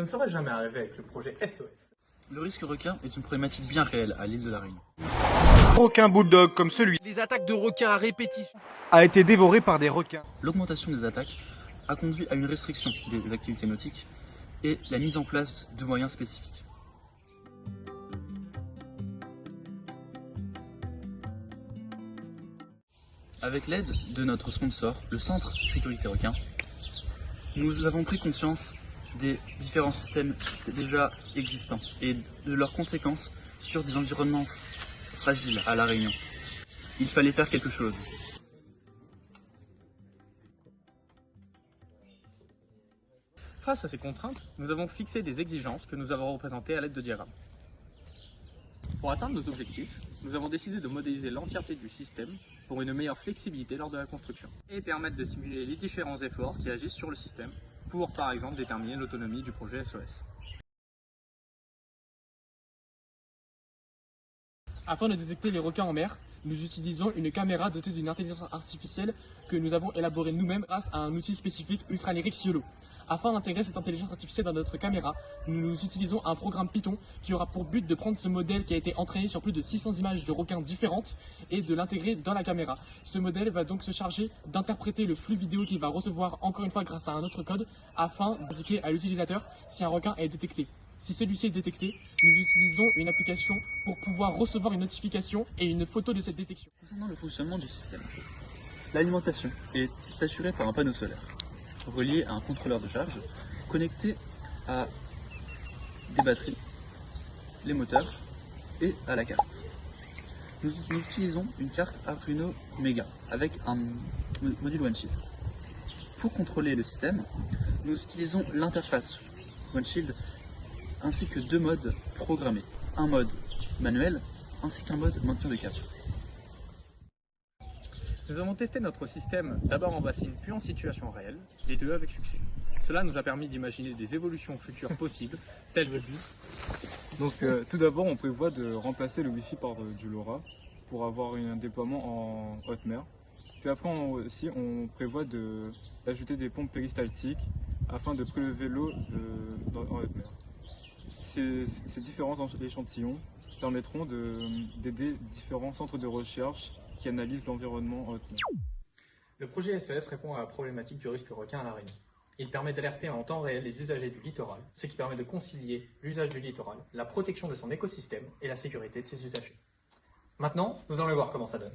Ça ne serait jamais arrivé avec le projet SOS. Le risque requin est une problématique bien réelle à l'île de la Réunion. Aucun bulldog comme celui Les attaques de requins à répétition a été dévoré par des requins. L'augmentation des attaques a conduit à une restriction des activités nautiques et la mise en place de moyens spécifiques. Avec l'aide de notre sponsor, le Centre Sécurité Requin, nous avons pris conscience des différents systèmes déjà existants et de leurs conséquences sur des environnements fragiles à La Réunion. Il fallait faire quelque chose. Face à ces contraintes, nous avons fixé des exigences que nous avons représentées à l'aide de diagrammes. Pour atteindre nos objectifs, nous avons décidé de modéliser l'entièreté du système pour une meilleure flexibilité lors de la construction et permettre de simuler les différents efforts qui agissent sur le système pour, par exemple, déterminer l'autonomie du projet SOS. Afin de détecter les requins en mer, nous utilisons une caméra dotée d'une intelligence artificielle que nous avons élaborée nous-mêmes grâce à un outil spécifique ultra-lyrique YOLO. Afin d'intégrer cette intelligence artificielle dans notre caméra, nous utilisons un programme Python qui aura pour but de prendre ce modèle qui a été entraîné sur plus de 600 images de requins différentes et de l'intégrer dans la caméra. Ce modèle va donc se charger d'interpréter le flux vidéo qu'il va recevoir encore une fois grâce à un autre code afin d'indiquer à l'utilisateur si un requin est détecté. Si celui-ci est détecté, nous utilisons une application pour pouvoir recevoir une notification et une photo de cette détection. Concernant le fonctionnement du système, l'alimentation est assurée par un panneau solaire, relié à un contrôleur de charge, connecté à des batteries, les moteurs et à la carte. Nous utilisons une carte Arduino Mega avec un module OneShield. Pour contrôler le système, nous utilisons l'interface OneShield ainsi que deux modes programmés, un mode manuel ainsi qu'un mode maintien de cap. Nous avons testé notre système d'abord en bassine puis en situation réelle, les deux avec succès. Cela nous a permis d'imaginer des évolutions futures possibles, telles que... Donc tout d'abord, on prévoit de remplacer le Wi-Fi par du LoRa pour avoir un déploiement en haute mer. Puis après aussi, on prévoit d'ajouter des pompes péristaltiques afin de prélever l'eau en haute mer. Ces différents échantillons permettront d'aider différents centres de recherche qui analysent l'environnement en haute mer. Le projet SOS répond à la problématique du risque requin à La Réunion. Il permet d'alerter en temps réel les usagers du littoral, ce qui permet de concilier l'usage du littoral, la protection de son écosystème et la sécurité de ses usagers. Maintenant, nous allons voir comment ça donne.